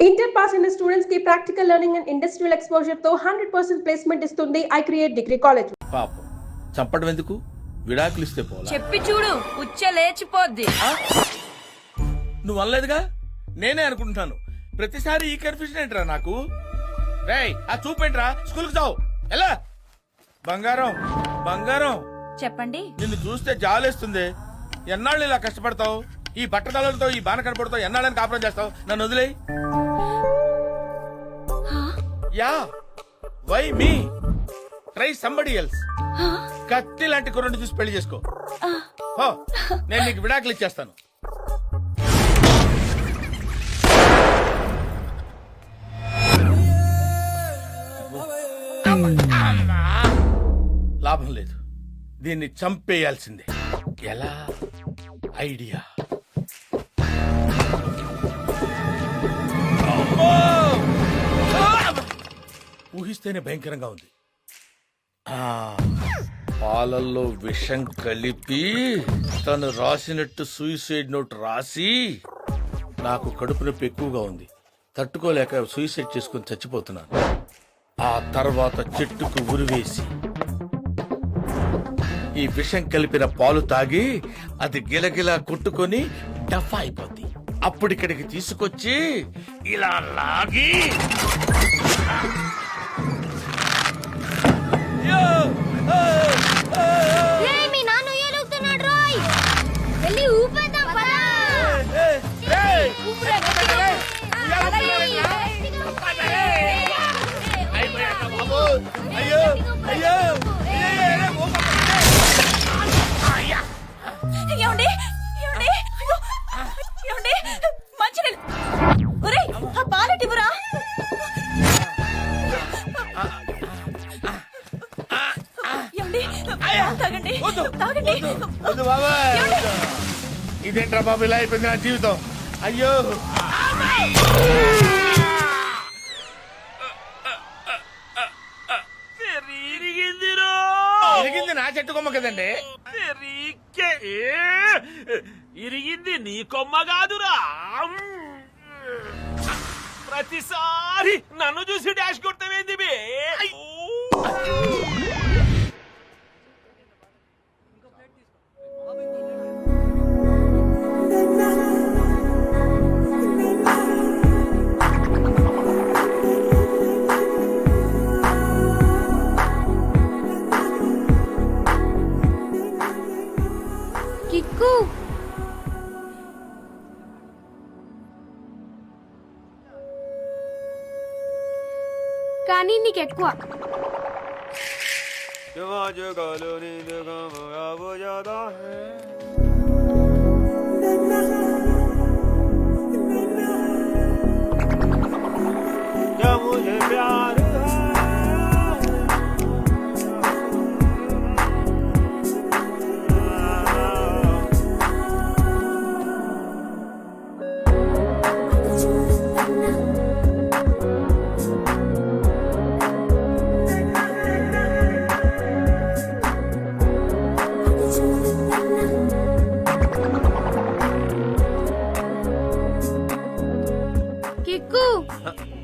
Inter pass అయిన students కి practical learning and industrial exposure తో 100% ప్లేస్మెంట్ ఇస్తుంది ఐ క్రియేట్ డిగ్రీ కాలేజ్. పాపం చంపడం ఎందుకు, విడాకులు ఇస్తే పోలా. చెప్పి చూడు, ఉచ్చ లేచిపోద్ది. నువ్వు అనలేదుగా, నేనే అనుకుంటున్నాను. ప్రతిసారి ఈ కన్ఫ్యూజన్ ఏంట్రా నాకు. రేయ్ ఆ చూపేంట్రా, స్కూల్ కి చావు ఎలా. బంగారం బంగారం చెప్పండి. నిన్ను చూస్తే జాలేస్తుంది. ఎన్నాళ్ళు ఇలా కష్టపడతావు, ఈ బట్టతలతో ఈ బాన కనపడతావు, ఎన్నాళ్ళని కాపురం చేస్తావు. నన్ను వదిలేయ్. Ya why me, try somebody else. కత్తి లాంటి కుర్రని చూసి పెళ్లి చేసుకో. నేను నీకు విడాకులు ఇచ్చేస్తాను. లాభం లేదు, దీన్ని చంపేయాల్సిందే. ఎలా ఐడియా. ఊహిస్తేనే భయంకరంగా ఉంది. పాలల్లో విషం కలిపి తను రాసినట్టు సూసైడ్ నోట్ రాసి, నాకు కడుపు నొప్పి ఎక్కువగా ఉంది, తట్టుకోలేక సూసైడ్ చేసుకుని చచ్చిపోతున్నాను. ఆ తర్వాత చెట్టుకు ఉరివేసి ఈ విషం కలిపిన పాలు తాగి అది గిలగిలా కొట్టుకొని డఫా అయిపోద్ది. అప్పుడు ఇక్కడికి తీసుకొచ్చి ఇలా లాగి అయ్యో అయ్యో ఏమండి ఏమండి ఏమండి, మంచినీళ్ళు. ఒరేయ్ ఆ పాలటివ్వరా. ఏమండి తాగండి తాగండి. ఇదేంట్రా బాబు, ఇలా అయిపోయింది నా జీవితం. అయ్యో ఇరిగింది నా చెట్టు కొమ్మ కదండి. ఇరిగింది నీ కొమ్మ కాదురా. ప్రతిసారి నన్ను చూసి డాష్ కొడతావేంది బే. కిక్కు కానీ నీకెక్కువ. కిక్కు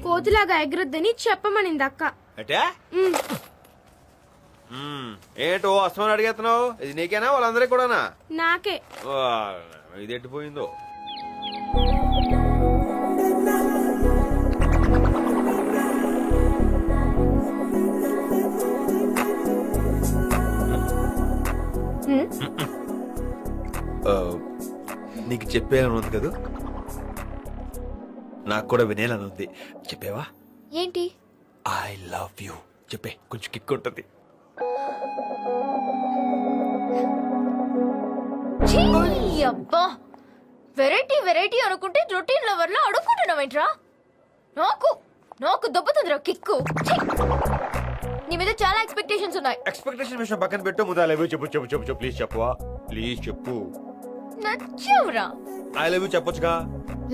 కోతిలాగా ఎగరొద్దని చెప్పమనింది అక్క. ఏంటో అస్తమని అడిగేస్తున్నావు? ఇది నీకేనా వాళ్ళందరికీ కూడానా? నాకే. ఇది ఎట్టిపోయిందో. నీకు చెప్పేయాలని ఉంది కదా, నాకు కూడా వినేయాలని ఉంది. చెప్పేవా? ఏంటి? ఐ లవ్ యూ చెప్పే, కొంచెం కిక్ ఉంటుంది. అబ్బా వెరైటీ వెరైటీ అనుకుంటే రొటీన్ లవర్ లో అడుక్కుంటున్నావేంట్రా? నాకు నాకు దొబ్బతుందిరా కిక్కు. నీ మీద చాలా ఎక్స్పెక్టేషన్స్ ఉన్నాయి. ఎక్స్పెక్టేషన్ విషయం పక్కన పెట్టు, ముందు ఐ లవ్ యూ చెప్పు చెప్పు చెప్పు ప్లీజ్ చెప్పవా, ప్లీజ్ చెప్పు. నచ్చావురా. ఐ లవ్ యూ చెప్పొచ్చుగా.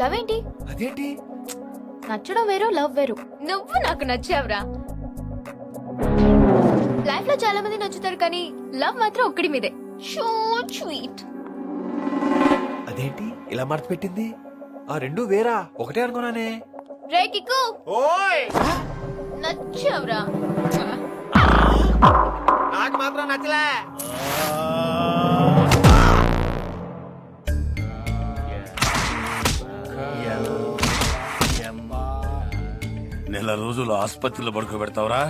లవ్ ఏంటి? అదేంటి? నచ్చడం వేరు, లవ్ వేరు. నువ్వు నాకు నచ్చావురా. లైఫ్ లో చాలా మంది నచ్చుతారు కానీ లవ్ మాత్రం ఒక్కడి మీదే. So sweet. అదేంటి ఇలా మార్చి పెట్టింది? ఆ రెండు వేరా ఒకటే అనుకున్నానే. రే కిక్కు ఓయ్ నచ్చావురా. నాకు మాత్రం నచ్చలే. నెల రోజులు ఆసుపత్రిలో పడుకోబెడతావురా?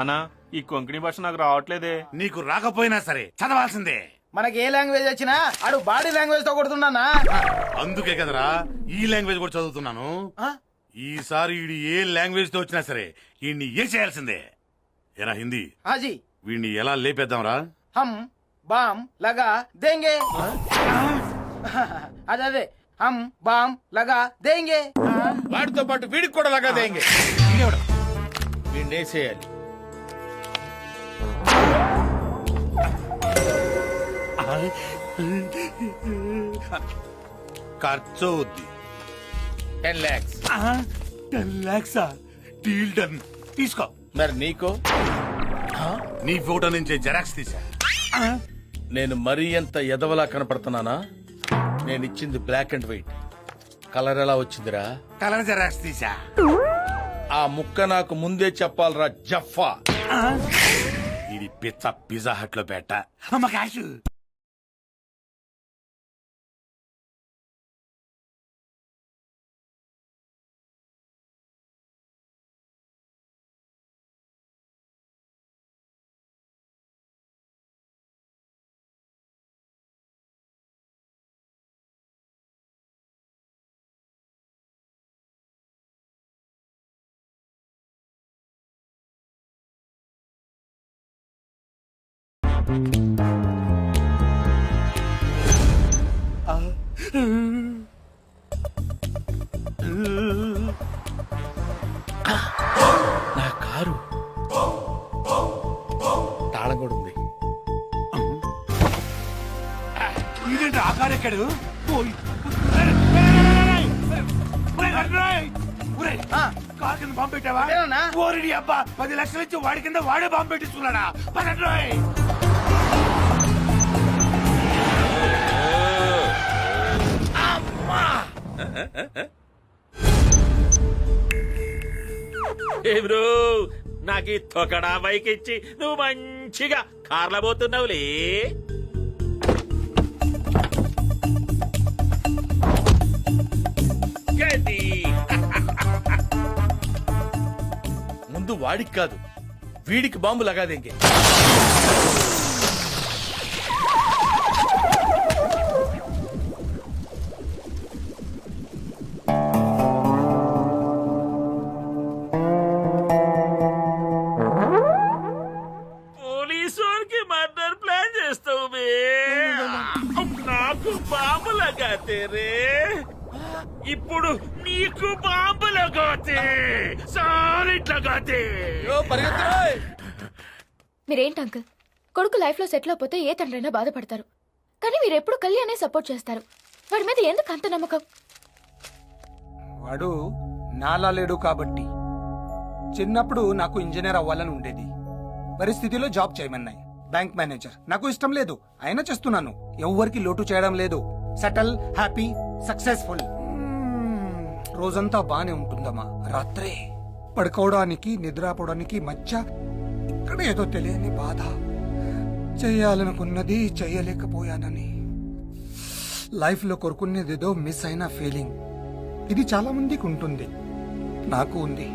అన్నా ఈ కొంకణి భాష నాకు రావట్లేదే. నీకు రాకపోయినా సరే చదవాల్సిందే. మనకి ఏ లాంగ్వేజ్ వచ్చినా ఆడు బాడీ లాంగ్వేజ్ తో కొడుతున్నానా? అందుకే కదరా ఈ లాంగ్వేజ్ కూడా చదువుతున్నాను. ఈసారి వీడి ఏ లాంగ్వేజ్ తో వచ్చినా సరే వీడిని ఏం చేయాల్సిందే. ఎరా హిందీ, హాజీ వీడిని ఎలా లేపేద్దాంరా? హమ్ బామ్ లగా దేంగే. అదే హమ్ బామ్ లగా దేంగే. వాడితో పాటు వీడికి కూడా లగా దేంగే. వీడిని వేసేయాలి. ఖర్చు 10 lakhs. 10 lakhs deal done. తీసుకో. మరి నీకో? నీ ఫోటో నుంచి జెరాక్స్ తీసా. నేను మరీ ఎంత ఎదవలా కనపడుతున్నానా? నేను ఇచ్చింది బ్లాక్ అండ్ వైట్. కలర్ ఎలా వచ్చిందిరా? కలర్ జెరాక్స్ తీసా. ఆ ముక్క నాకు ముందే చెప్పాలరా జఫా. ఇది పిజ్జా హట్ లో పెట్ట. అమ్మ కాశు. నా కారు తాళం కూడా ఉంది. ఇదేంటి ఆ కారు ఎక్కడు? కారు కింద బాంబు పెట్టావా? ఓరిడి అబ్బా, 10 లక్షలు ఇచ్చి వాడి కింద వాడే బాంబు పెట్టిస్తున్నాడా? ఏ బ్రో, నాకు ఈ తొకడా బైక్ ఇచ్చి నువ్వు మంచిగా కార్లో పోతున్నావులే. గది. ముందు వాడికి కాదు వీడికి బాంబు లగాదేంగే. పోలీసుకి మర్డర్ ప్లాన్ చేస్తావు బే. నాకు బాంబు లగాతే రే. ఇప్పుడు నీకు బాంబు లగాతే. సాలిడ్ లగాతే. మీరేంటి అంకుల్, కొడుకు లైఫ్ లో సెటిల్ అయిపోతే ఏ తండ్రైనా బాధపడతారు, కానీ మీరు ఎప్పుడు కళ్యాణే సపోర్ట్ చేస్తారు. వాడి మీద ఎందుకు అంత నమ్మకం? వాడు నాలా లేడు కాబట్టి. చిన్నప్పుడు నాకు ఇంజనీర్ అవ్వాలని ఉండేది. పరిస్థితిలో జాబ్ చేయమన్నాయి, బ్యాంక్ మేనేజర్. నాకు ఇష్టం లేదు, అయినా చేస్తున్నాను. ఎవ్వరికి లోటు చేయడం లేదు. Settle, happy, successful. రోజంతా బానే ఉంటుందమ్మా. రాత్రే పడుకోవడానికి నిద్రపోవడానికి మధ్య ఇక్కడ ఏదో తెలియని బాధ. చెయ్యాలనుకున్నది చెయ్యలేకపోయానని, లైఫ్ లో కోరుకునేదేదో మిస్ అయిన ఫీలింగ్. ఇది చాలా మందికి ఉంటుంది, నాకు ఉంది.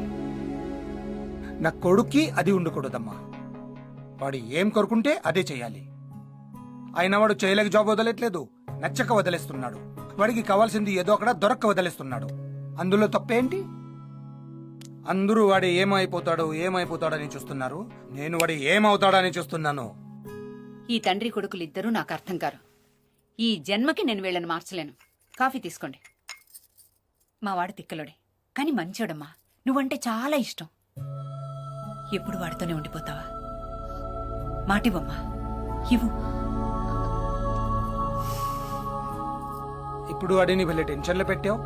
నా కొడుక్కి అది ఉండకూడదమ్మా. వాడు ఏం కోరుకుంటే అదే చెయ్యాలి. అయినా వాడు చేయలేక జాబ్ వదలట్లేదు, నచ్చక వదిలేస్తున్నాడు. వాడికి కావాల్సింది ఏదో అక్కడ దొరక్క వదిలేస్తున్నాడు. అందులో తప్పేంటి? అందరూ వాడు ఏమైపోతాడని చూస్తున్నారు. నేను వాడు ఏమవుతాడని చూస్తున్నాను. ఈ తండ్రి కొడుకులిద్దరూ నాకు అర్థం కారు. ఈ జన్మకి నేను వీళ్ళని మార్చలేను. కాఫీ తీసుకోండి. మా వాడు తిక్కలోడే, కానీ మంచోడమ్మా. నువ్వంటే చాలా ఇష్టం. ఎప్పుడు వాడితోనే ఉండిపోతావా? మాటివమ్మా, ఇవ్వు. ఇప్పుడు వాడిని వెళ్ళే టెన్షన్లో పెట్టావు.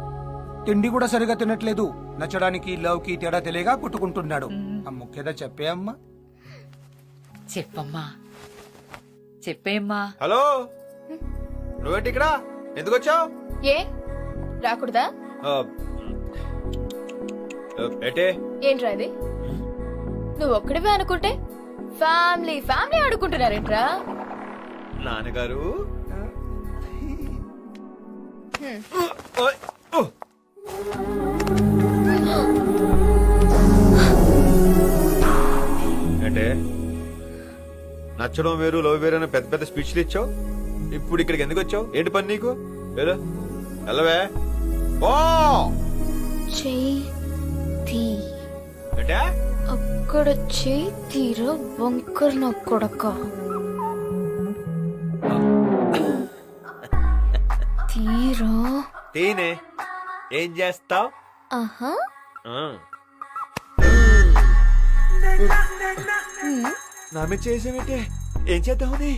తిండి కూడా సరిగా తినట్లేదు. నచ్చడానికి లవ్కి తేడా తెలియగా కొట్టుకుంటున్నాడు. ముఖ్యత చెప్పే అమ్మా. చెప్పమ్మా, చెప్పేమ్మా. హలో, నువ్వేంటి ఇక్కడ? ఎందుకు వచ్చావు? ఏ రాకూడదా? ఎటే ఏంట్రా ఇది? నువ్వు ఒక్కడివే అనుకుంటే ఫ్యామిలీ ఫ్యామిలీ ఆడుకుంటున్నారేంట్రా? నాన్నగారు హ్మ్. ఓయ్, ఓ. అంటే నచ్చడం వేరు లవ్ వేరు అని పెద్ద పెద్ద స్పీచ్లు ఇచ్చావు. ఇప్పుడు ఇక్కడికి ఎందుకు వచ్చావు? ఏంటి పని నీకు? వెళ్ళవే ఓ చేతి అంటే అక్కడ చేతిరా వంకర నా కొడక. తీరా తేనే ఏం చేస్తావు? ఆహా నా మీద చేసేమిటే ఏం చేద్దామని?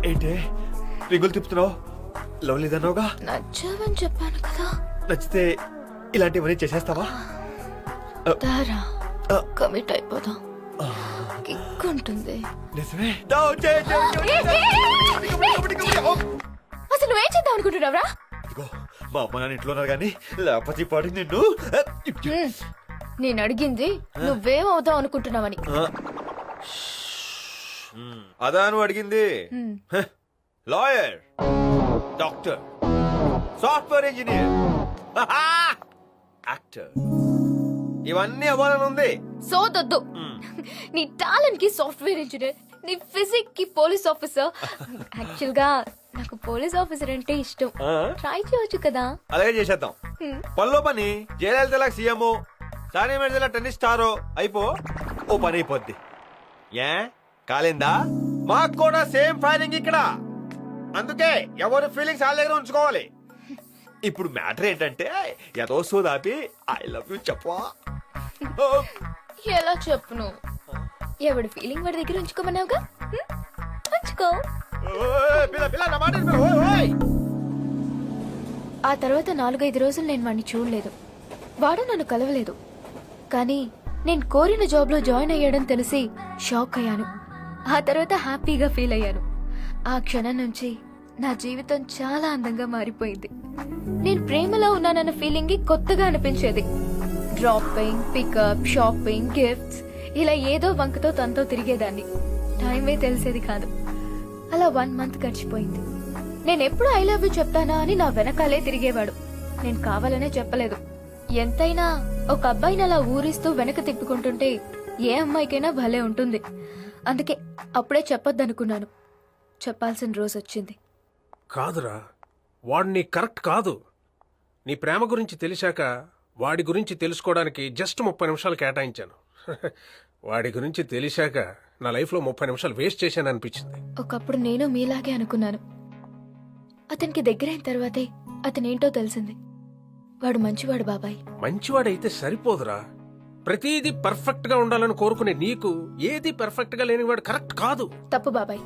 ఏంటే రింగులు తిప్పుతున్నావు? లవ్ లేదన్నావుగా. నచ్చావని చెప్పాను కదా. నచ్చితే ఇలాంటివన్నీ చేసేస్తావా? దారా కమిట్ అయిపోదాం. కిక్ ఉంటుంది. నిజమే. అసలు నువ్వేం చేద్దాం అనుకుంటున్నావురా? ఇదిగో మా అమ్మ నాన్న ఇంట్లో ఉన్నారు కానీ లేకపోతే ఈ పాటికి నిన్ను నేను అడిగింది నువ్వేం అవుతావు అనుకుంటున్నావని. అదా నువ్వు అడిగింది? Lawyer, doctor, software engineer, actor ఇవన్నీ అవ్వాలని ఉంది. సోదొద్దు. నీ టాలెంట్ కి సాఫ్ట్వేర్ ఇంజనీర్, నీ ఫిజిక్ కి పోలీస్ ఆఫీసర్. యాక్చువల్ గా నాకు పోలీస్ ఆఫీసర్ అంటే ఇష్టం. ట్రై చేయొచ్చు కదా. అలాగే చేసేద్దాం. పనిలో పని జయలలిత సీఎం, సానియా మిర్జా టెన్నిస్ స్టారో అయిపో ఓ పని అయిపోద్ది. ఏ కాలేందా? మాకు కూడా సేమ్ ఫైరింగ్ ఇక్కడ. అందుకే ఎవరి ఫీలింగ్స్ వాళ్ళ దగ్గర ఉంచుకోవాలి. ఇప్పుడు మ్యాటర్ ఏంటంటే ఏదో సోదాపి ఐ లవ్ యూ చెప్పవా? ఎలా చెప్పును? ఎవడి ఫీలింగ్ వాడి దగ్గర ఉంచుకోమన్నావుగా, ఉంచుకో. ఆ తర్వాత 4-5 రోజులు నేను వాడిని చూడలేదు. వాడు నన్ను కలవలేదు. కానీ నేను కోరిన జాబ్ లో జాయిన్ అయ్యాడని తెలిసి షాక్ అయ్యాను. ఆ తర్వాత హ్యాపీగా ఫీల్ అయ్యాను. ఆ క్షణం నుంచి నా జీవితం చాలా అందంగా మారిపోయింది. నేను ప్రేమలో ఉన్నానన్న ఫీలింగ్ కొత్తగా అనిపించేది. డ్రాపింగ్, పికప్, షాపింగ్, గిఫ్ట్స్ ఇలా ఏదో వంకతో తనతో తిరిగేదాన్ని. టైమే తెలిసేది కాదు. అలా 1 మంత్ గడిచిపోయింది. నేను ఎప్పుడు ఐ లవ్ యూ చెప్తానా అని నా వెనకాలే తిరిగేవాడు. నేను కావాలనే చెప్పలేదు. ఎంతైనా ఒక అబ్బాయిని అలా ఊరిస్తూ వెనక తిప్పుకుంటుంటే ఏ అమ్మాయికైనా భలే ఉంటుంది. అందుకే అప్పుడే చెప్పొద్దనుకున్నాను. చెప్పాల్సిన రోజు వచ్చింది. కాదురా, వాడు నీ కరెక్ట్ కాదు. నీ ప్రేమ గురించి తెలిసాక వాడి గురించి తెలుసుకోవడానికి జస్ట్ 30 నిమిషాలు కేటాయించాను. వాడి గురించి తెలిసాక నా లైఫ్లో 30 నిమిషాలు వేస్ట్ చేశాను అనిపించింది. ఒకప్పుడు నేను మీలాగే అనుకున్నాను. అతనికి దగ్గరైన తర్వాతే అతనేంటో తెలిసింది. వాడు మంచివాడు బాబాయ్. మంచివాడైతే సరిపోదురా. ప్రతిదీ పర్ఫెక్ట్ గా ఉండాలని కోరుకునే నీకు ఏది పర్ఫెక్ట్ గా లేనివాడు కరెక్ట్ కాదు. తప్పు బాబాయ్.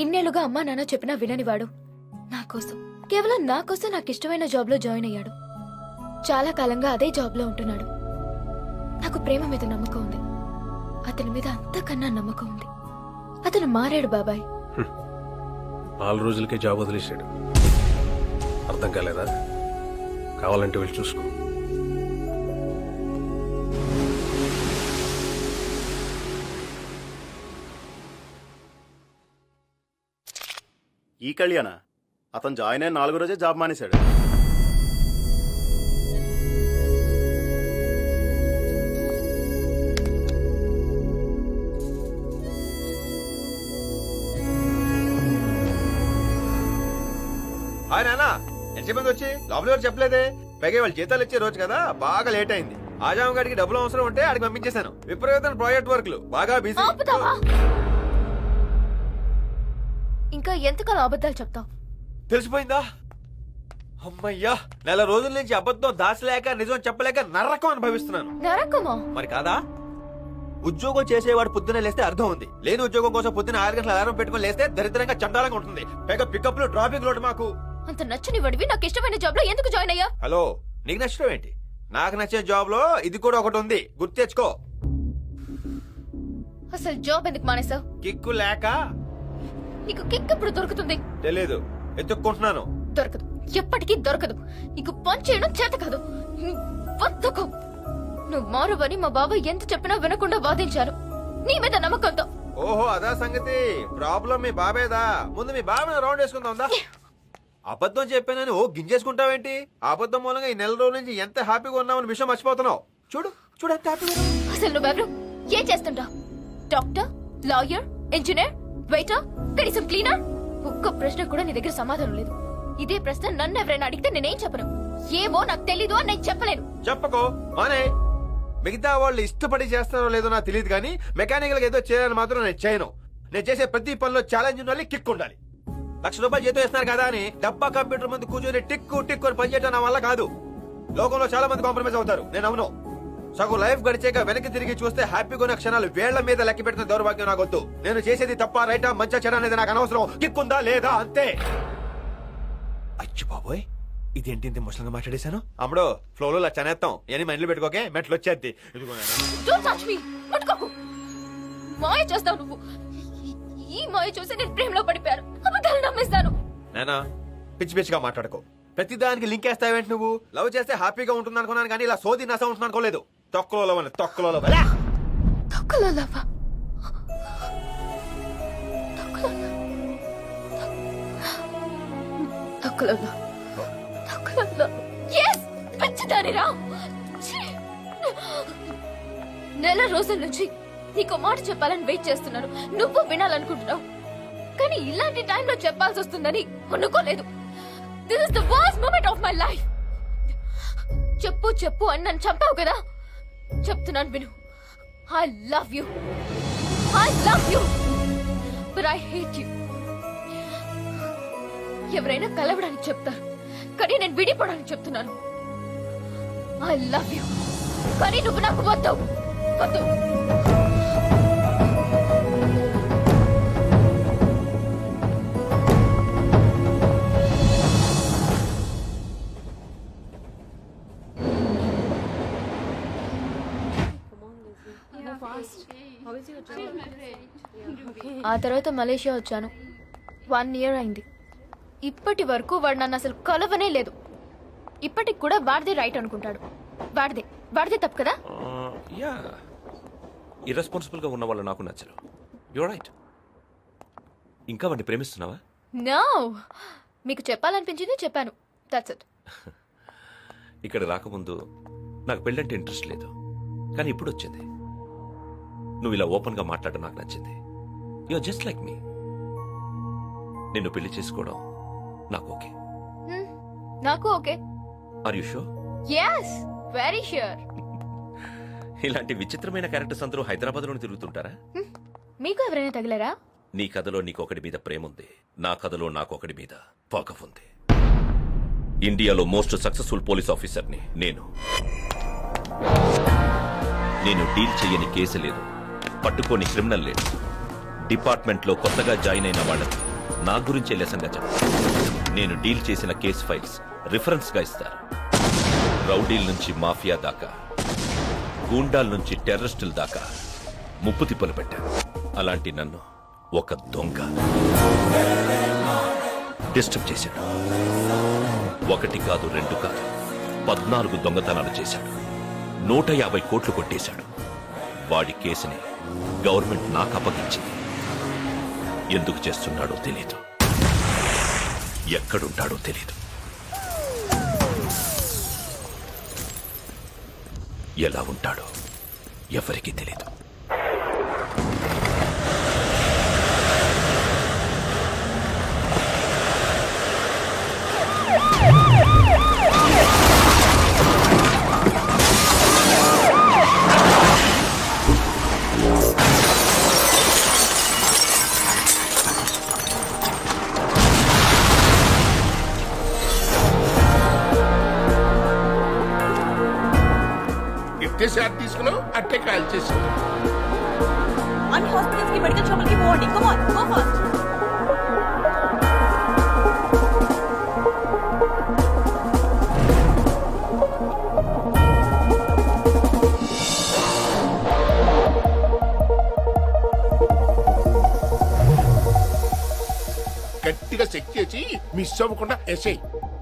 ఇన్నేళ్లుగా అమ్మా నాన్న చెప్పినా విననివాడు నా కోసం, కేవలం నా కోసం నాకు ఇష్టమైన జాబ్ లో జాయిన్ అయ్యాడు. చాలా కాలంగా అదే జాబ్ లో ఉంటున్నాడు. నాకు ప్రేమ మీద నమ్మకం ఉంది. అతని మీద అంతకన్నా నమ్మకం ఉంది. అతను మారాడు బాబాయ్. 4 రోజులకే జాబ్ వదిలేశాడు. అర్థం కాలేదా? కావాలంటే వెళ్ళి చూసుకో. ఈ కళ్యాణ అతను జాయిన్ అయిన 4 రోజే జాబ్ మానేశాడు. హాయ్ నాన్న, ఎంతసేపు వచ్చి లోపల ఎవరు చెప్పలేదే? పైగా వాళ్ళు జీతాలు ఇచ్చే రోజు కదా, బాగా లేట్ అయింది. ఆజాం గారికి డబ్బులు అవసరం ఉంటే ఆడికి పంపించేశాను. విపరీతమైన ప్రాజెక్ట్ వర్క్లు, బాగా బిజీ. ఆపుతావా? ఇంకా ఎంతకాలం అబద్ధాలు చెప్తావు? తెలిసిపోయిందా? అమ్మయ్యా, నెల రోజుల నుంచి అబద్ధం దాచలేక నిజం చెప్పలేక నరకం అనుభవిస్తున్నాను. నరకమా? మరి కాదా? ఉద్యోగం చేసేవాడు పొద్దున లేస్తే అర్థం ఉంది. లేని ఉద్యోగం కోసం పొద్దున 6 గంటల అలారం పెట్టుకుని లేస్తే దరిద్రంగా చండాలంగా ఉంటుంది. పైగా పికప్ లో ట్రాఫిక్ లోడ్. మాకు అంత నచ్చని వాడివి నాకు ఇష్టమైన జాబ్ లో ఎందుకు జాయిన్ అయ్యా? హలో, నీకు నచ్చడం ఏంటి? నాకు నచ్చిన జాబ్ లో ఇది కూడా ఒకటి ఉంది, గుర్తు తెచ్చుకో. అసలు జాబ్ ఎందుకు మానేసావు? కిక్కు లేక. నీకు కిక్ ఎప్పుడు దొరుకుతుంది? తెలీదు, ఎత్తుక్కుంటున్నాను. దొరకదు, ఎప్పటికీ దొరకదు. నీకు పని చేయడం చేత కాదు. బద్ధకం. నువ్వు మారువని మా బాబాయ్ ఎంత చెప్పినా వినకుండా వాదించాను నీ మీద నమ్మకంతో. ఓహో అదా సంగతి. ప్రాబ్లం మీ బాబేదా? ముందు మీ బాబాయ్ రౌండ్ వేసుకుందా? అబద్ధం చెప్పానని ఓ గింజేసుకుంటావేంటి? అబద్ధం మూలంగా ఈ నెల రోజుల నుంచి ఎంత హ్యాపీగా ఉన్నామని విషయం మర్చిపోతున్నావు. చూడు చూడు ఎంత హ్యాపీగా. అసలు నువ్వెవరు? ఏం చేస్తుంటా? డాక్టర్, లాయర్, ఇంజనీర్, వెయిటర్, కనీసం క్లీనర్? ఒక్క ప్రశ్న కూడా నీ దగ్గర సమాధానం లేదు. ఇదే ప్రశ్న నన్ను ఎవరైనా అడిగితే నేనేం చెప్పను. ఏమో నాకు తెలీదు అని నేను చెప్పలేను. చెప్పకో మానే. మిగతా వాళ్ళు ఇష్టపడి చేస్తారో లేదో నాకు తెలియదు కానీ మెకానికల్ గా ఏదో చేయాలని మాత్రం నేను చేయను. నేను చేసే ప్రతి పనిలో ఛాలెంజ్ ఉండాలి, కిక్ ఉండాలి. ₹1,00,000 జీతం ఇస్తున్నారు కదా అని డబ్బా కంప్యూటర్ ముందు కూర్చొని టిక్కు టిక్కు అని పనిచేయడం నా వల్ల కాదు. లోకంలో చాలా మంది కాంప్రమైజ్ అవుతారు, నేను అవును. సగం లైఫ్ గడిచాక వెనక్కి తిరిగి చూస్తే హ్యాపీగా ఉన్న క్షణాలు వేళ్ల మీద లెక్క పెట్టిన దౌర్భాగ్యం నాకొద్దు. నేను చేసేది తప్ప రైటా మంచి చెడ అనేది నాకు అనవసరం. కిక్ ఉందా లేదా అంతే. అచ్చి బాబోయ్, ఇదేంటి ఇంత ముసలంగా మాట్లాడేశాను? అమ్మడో ఫ్లోలో లచ్చనేస్తాం అని మైండ్లో పెట్టుకోకే, మెట్లు వచ్చేద్ది. మాయ చేస్తావు నువ్వు. ఈ మాయ చూసి నేను ప్రేమలో పడిపోయాను, అబద్ధాలు నమ్మేస్తాను. నేనా పిచ్చి పిచ్చిగా మాట్లాడుకో. ప్రతి దానికి లింక్ వేస్తావేంటి నువ్వు? లవ్ చేస్తే హ్యాపీగా ఉంటుంది అనుకున్నాను కానీ ఇలా సోది నస ఉంటుంది అనుకోలేదు. తొక్కలో లవ్ అని తొక్కలో లవ్. తొక్కలో లవ్? తొక్కలో లవ్? నెల రోజుల నుంచి నీకు మాట చెప్పాలని వెయిట్ చేస్తున్నాను. నువ్వు వినాలనుకుంటున్నావు కానీ ఇలాంటి టైంలో చెప్పాల్సి వస్తుందని అనుకోలేదు. This is the worst moment of my life. చెప్పు చెప్పు అని నన్ను చంపావు కదా, చెప్తున్నాను విను. I love you, I love you, but I hate you. ఎవరైనా కలవడానికి చెప్తారు కానీ నేను విడిపోవడానికి చెప్తున్నాను. ఐ లవ్ యూ కానీ నువ్వు నాకు వద్దు, వద్దు. ఆ తర్వాత మలేషియా వచ్చాను. 1 year అయింది. ఇప్పటి వరకు వాడు నన్ను అసలు కలవనే లేదు. ఇప్పటికి కూడా వాడిదే రైట్ అనుకుంటాడు. వాడిదే తప్పు కదా? యా, ఇర్రెస్పాన్సిబుల్ గా ఉన్న వాళ్ళు నాకు నచ్చరు. You right. ఇంకా వాడిని ప్రేమిస్తున్నావా? నో, మీకు చెప్పాలనిపించింది చెప్పాను. That's it. ఇక్కడ రాకముందు నాకు పెళ్ళంటే ఇంట్రెస్ట్ లేదు కానీ ఇప్పుడు వచ్చింది. నువ్వు ఇలా ఓపెన్ గా మాట్లాడడం నాకు నచ్చింది. You are just like me. నిన్ను పెళ్లి చేసుకోవడం నాకు ఓకే. నాకు okay. Are you sure? yes, very sure. ఇలాంటి విచిత్రమైన క్యారెక్టర్స్ అందరూ హైదరాబాద్ లోనే తిరుగుతుంటారా? మీకు ఎవరైనా తగిలారా? నీ కథలో నీకొకటి మీద ప్రేమ ఉంది, నా కథలో నాకొకటి మీద పగ ఉంది. ఇండియాలో మోస్ట్ సక్సెస్ఫుల్ పోలీస్ ఆఫీసర్ని నేను. డీల్ చెయ్యని కేసు లేదు, పట్టుకోని క్రిమినల్ లేదు. డిపార్ట్మెంట్ లో కొత్తగా జాయిన్ అయిన వాళ్ళకి నా గురించే లెసన్గా చెప్తాను. నేను డీల్ చేసిన కేసు ఫైల్స్ రిఫరెన్స్ గా ఇస్తారు. రౌడీల నుంచి మాఫియా దాకా, గూండాల నుంచి టెర్రరిస్టుల దాకా ముప్పు తిప్పలు పెట్టాను. అలాంటి నన్ను ఒక దొంగ డిస్టర్బ్ చేశాడు. 1 కాదు 2 కాదు 14 దొంగతనాలు చేశాడు. 150 కోట్లు కొట్టేశాడు. వాడి కేసుని గవర్నమెంట్ నాకు అప్పగించింది. ఎందుకు చేస్తున్నాడో తెలీదు, ఎక్కడుంటాడో తెలీదు, ఎలా ఉంటాడో ఎవరికీ తెలీదు. షాట్ తీసుకున్నావు అట్టే కాల్ చేసావు. అన్ని హాస్పిటల్స్ కి మెడికల్ షాపుల్ కి పోండి. Come on, go fast. Check చేసి మిస్ అవ్వకుండా ఎస్ఐ.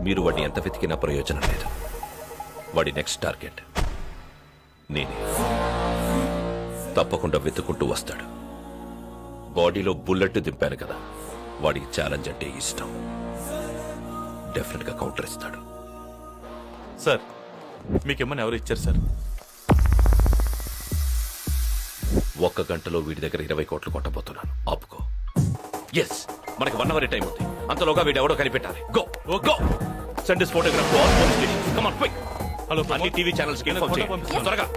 మీరు వాడిని ఎంత వెతికినా ప్రయోజనం లేదు. వాడి నెక్స్ట్ టార్గెట్ నేనే. తప్పకుండా వెతుకుంటూ వస్తాడు. బాడీలో బుల్లెట్ దింపాను కదా, వాడికి ఛాలెంజ్ అంటే ఇష్టం. డెఫినెట్ గా కౌంటర్ ఇస్తాడు. సార్ మీకేమన్నా ఎవరు ఇచ్చారు సార్? 1 గంటలో వీడి దగ్గర 20 కోట్లు కొట్టబోతున్నాను. ఆపుకో. ఎస్, మనకి 1 అవర్ టైం ఉంది. అంతలోగా వీడు ఎవడో కనిపెట్టాలి. Go go send this photograph to all police stations. Come on quick. Hello, అన్ని టీవీ ఛానల్స్ కి ఇన్ఫార్మ్ చేయండి త్వరగా.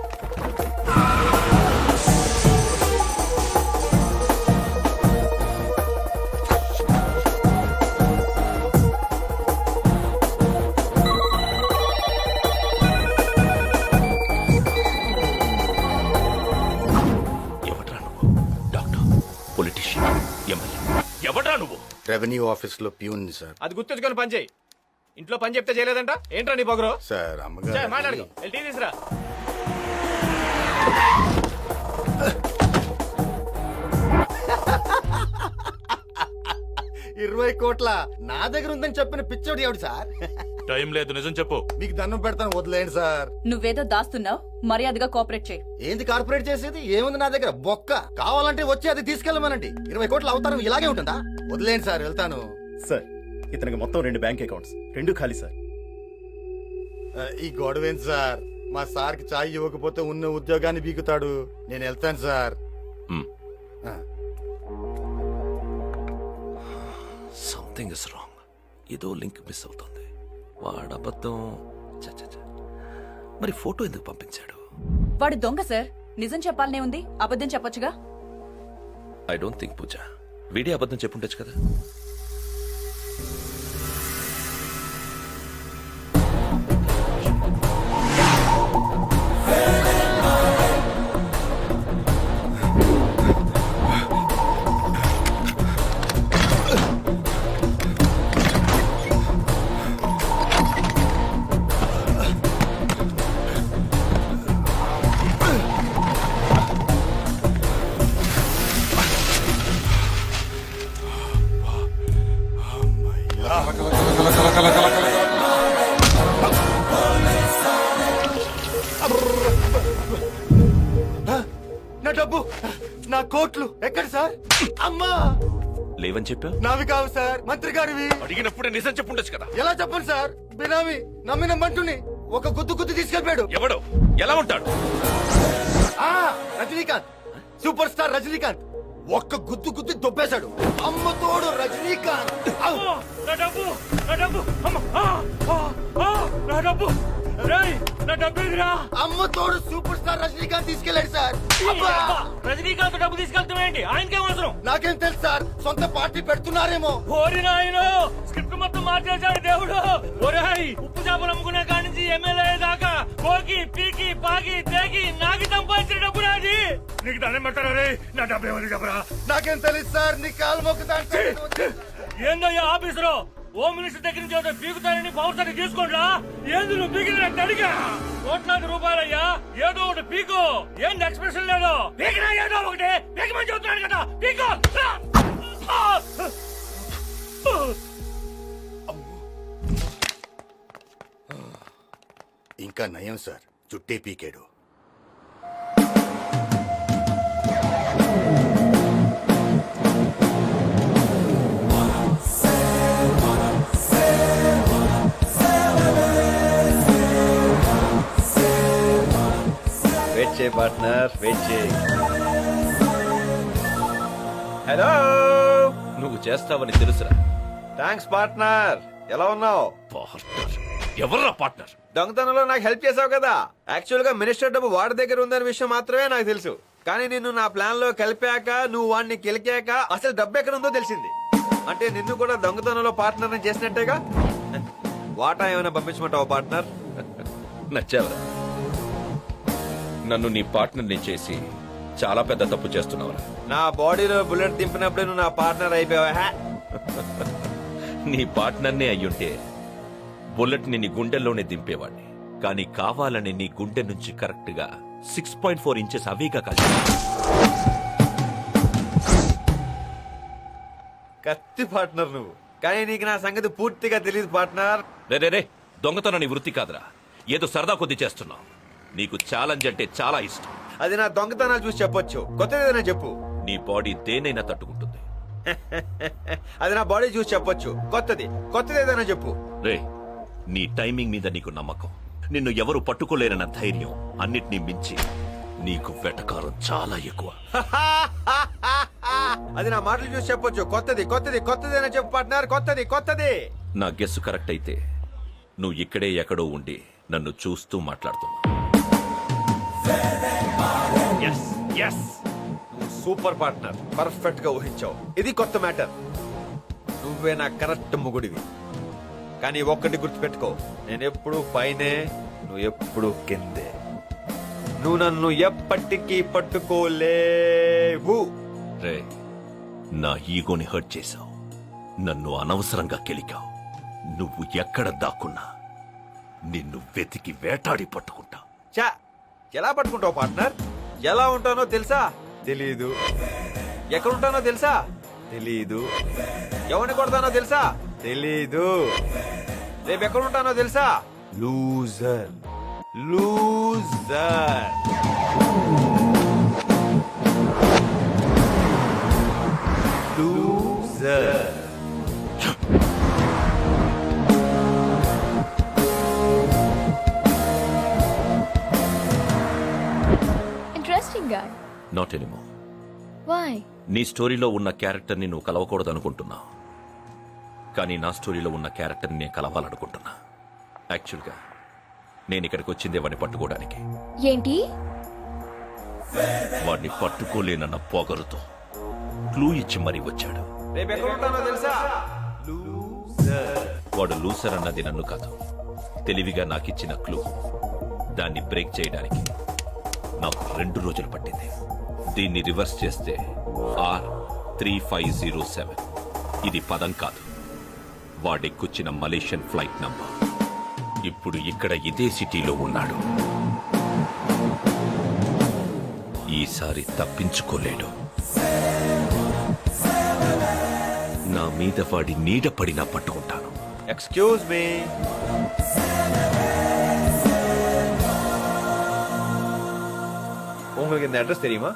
రెవెన్యూ ఆఫీస్ లో ప్యూన్ సార్. అది గుర్తుంచుకొని పని చేయి. ఇంట్లో పని చెప్తే చేయలేదంట. ఏంట్రా నీ పొగరు? సార్ అమ్మగారు మాట్లాడుకో. టీ తీసురా. ఇరవై కోట్ల నా దగ్గర ఉందని చెప్పిన పిచ్చోడు ఎవడు సార్? టైం లేదు, నిజం చెప్పు. మీకు దండం పెడతాను, వదిలేండి సార్. నువ్వేదో దాస్తున్నావు, మర్యాదగా కోఆపరేట్ చేయి. ఏంది కార్పొరేట్ చేసేది? ఏముంది నా దగ్గర? బొక్క. కావాలంటే వచ్చి అది తీసుకెళ్ళమనండి. 20 కోట్ల అవతారం ఇలాగే ఉంటుందా? వదిలేండి సార్, వెళ్తాను. సార్ ఇతనికి మొత్తం 2 బ్యాంక్ అకౌంట్స్, 2 ఖాళీ సార్. ఈ గొడవేంటి సార్? మా సార్కి చాయ్ ఇవ్వకపోతే ఉన్న ఉద్యోగాన్ని బీకుతాడు. నేను వెళ్తాను సార్. Something is wrong. ఏదో లింక్ మిస్ అవుతుంది. వాడు అబద్ధం. మరి ఫోటో ఎందుకు పంపించాడు? వాడు దొంగ సార్. నిజం చెప్పాలనే ఉంది, అబద్ధం చెప్పొచ్చుగా. ఐ డోంట్ థింక్ పూజ వీడే అబద్ధం చెప్పుండొచ్చు కదా. నా డబ్బు, నా కోట్లు ఎక్కడ సార్? అమ్మా, లేవని చెప్పా. నావి కావు సార్, మంత్రి గారివి. అడిగినప్పుడే నిజం చెప్పుండొచ్చు కదా. ఎలా చెప్పండి సార్? బినామీ నమ్మిన మంటుని ఒక గుద్దు తీసుకెళ్ళాడు. ఎవడో ఎలా ఉంటాడు? Rajinikanth, super star Rajinikanth. ఒక్క గుద్దు దొబ్బేశాడు. అమ్మ తోడు రజనీకాంత్. అమ్మ తోడు సూపర్ స్టార్ రజనీకాంత్ తీసుకెళ్ళాడు సార్. రజనీకాంత్ డబ్బు తీసుకెళ్తామేంటి? ఆయనకేం అవసరం? నాకేం తెలుసు సార్, సొంత పార్టీ పెడుతున్నారేమో. ఓరి నాయనో, స్క్రిప్ట్ మొత్తం మార్చేశాడు దేవుడు. ఒరేయ్, ఉప్పు చేపలు అమ్ముకునే కాడి నుంచి ఎమ్మెల్యే దాకా పోకి పీకి పాకి తేకి నాకి సంపాదించిన డబ్బు నాది. నీకు దండం పెట్టారా రే? నా డబ్బు ఏమని చెప్పరా? నాకేం తెలుసు సార్, నీ కాలు మొక్కుతాను. ఏందయ్యా ఆఫీసులో హోమ్ మినిస్టర్ దగ్గర నుంచి ఏదో పీకుతానని పవర్ సర్టి తీసుకోండి. ఏంది నువ్వు పీకిన అడిగా? కోట్లాది రూపాయలయ్యా, ఏదో ఒకటి పీకు. ఏంది ఎక్స్ప్రెషన్ లేదు? పీకినా ఏదో ఒకటి పీకమని చెబుతున్నాడు కదా, పీకు. ఇంకా నయం సార్, చుట్టే పీకాడు. వెయిట్ చేయి పార్ట్నర్, వెయిట్ చేయి. హలో, నువ్వు చేస్తావని తెలుసురా. Thanks partner. ఎలా ఉన్నావు? ఎవర్రా పార్ట్నర్? దొంగతనంలో నాకు హెల్ప్ చేసావు కదా. యాక్చువల్ గా మినిస్టర్ డబ్బు వాడి దగ్గర ఉందనే విషయం మాత్రమే నాకు తెలుసు. కానీ నిన్ను నా ప్లాన్ లో కలిపాక, నువ్వు వాడిని కెలికాక అసలు డబ్బు ఎక్కడ ఉందో తెలిసింది. అంటే నిన్ను కూడా దొంగతనంలో పార్ట్నర్ చేసినట్టేగా. వాటా ఏమైనా పంపించమంటావా పార్ట్నర్? నచ్చావరా? నన్ను నీ పార్ట్నర్ని చేసి చాలా పెద్ద తప్పు చేస్తున్నావురా. నా బాడీలో బుల్లెట్ దింపినప్పుడే నువ్వు నా పార్ట్నర్ అయిపోయావా? నీ పార్ట్నర్నే అయ్యుంటే బుల్లెట్ ని నీ గుండెల్లోనే దింపేవాడిని. కానీ కావాలని నీ గుండె నుంచి కరెక్ట్ గా 6.4 ఇంచెస్ అవేగా కలిసి. కత్తి పార్ట్నర్ నువ్వు. కానీ నీకు నా సంగతి పూర్తిగా తెలియదు పార్ట్నర్. రే దొంగతనం నీ వృత్తి కాదురా, ఏదో సరదా కొద్ది చేస్తున్నావు. నీకు ఛాలెంజ్ అంటే చాలా ఇష్టం. అది నా దొంగతనాలు చూసి చెప్పొచ్చు. కొత్తదేదైనా చెప్పు. నీ బాడీ దేనైనా తట్టుకుంటుంది. అది నా బాడీ చూసి చెప్పొచ్చు. కొత్తదేదైనా చెప్పు. రే నీ టైమింగ్ మీద నీకు నమ్మకం, నిన్ను ఎవరు పట్టుకోలేరన్న ధైర్యం, అన్నిటినీ మించి నీకు వెటకారం చాలా ఎక్కువ. అది నా మాటలు చూసి చెప్పొచ్చు. కొత్తదేనా చెప్పు పార్ట్నర్. కొత్తది. నా గెస్ కరెక్ట్ అయితే నువ్వు ఇక్కడే ఎక్కడో ఉండి నన్ను చూస్తూ మాట్లాడుతున్నావు. సూపర్ పార్ట్నర్, పర్ఫెక్ట్ గా ఊహించావు. ఇది కొత్త మ్యాటర్. నువ్వే నా కరెక్ట్ మొగుడివి. కానీ ఒక్కటి గుర్తుపెట్టుకో, నేనెప్పుడు పైనే, నువ్వు ఎప్పుడు కిందే. నువ్వు నన్ను ఎప్పటికీ పట్టుకోలేవు. రే నా ఈగోని హర్ట్ చేశావు, నన్ను అనవసరంగా కెలికావు. నువ్వు ఎక్కడ దాక్కున్నా నిన్ను వెతికి వేటాడి పట్టుకుంటా. చా, ఎలా పట్టుకుంటావు పార్ట్నర్? ఎలా ఉంటానో తెలుసా? తెలీదు. ఎక్కడుంటానో తెలుసా? తెలీదు. ఎవరిని కొడతానో తెలుసా? తెలీదు. రేపు ఎక్కడుంటానో తెలుసా? Loser. Interesting guy. Not anymore. Why? నీ స్టోరీలో ఉన్న క్యారెక్టర్ని నువ్వు కలవకూడదు అనుకుంటున్నావు, కానీ నా స్టోరీలో ఉన్న క్యారెక్టర్ని నేను కలవాలనుకుంటున్నా. యాక్చువల్గా నేను ఇక్కడికి వచ్చిందే వాడిని పట్టుకోవడానికి. ఏంటి? వాడిని పట్టుకోలేనన్న పొగరుతో క్లూ ఇచ్చి మరీ వచ్చాడు. రేపు ఎక్కడుంటానో తెలుసా? వాడు లూసర్ అన్నది నన్ను కాదు, తెలివిగా నాకిచ్చిన క్లూ. దాన్ని బ్రేక్ చేయడానికి నాకు 2 రోజులు పట్టింది. దీన్ని రివర్స్ చేస్తే R3507. ఇది పదం కాదు, వాడెక్కొచ్చిన మలేషియన్ ఫ్లైట్ నంబర్. ఇప్పుడు ఇక్కడ ఇదే సిటీలో ఉన్నాడు. ఈసారి తప్పించుకోలేడు. నా మీద వాడి నీడ పడినా పట్టుకుంటాను. Excuse me. உங்களுக்கு இந்த அட்ரஸ் தெரியுமா?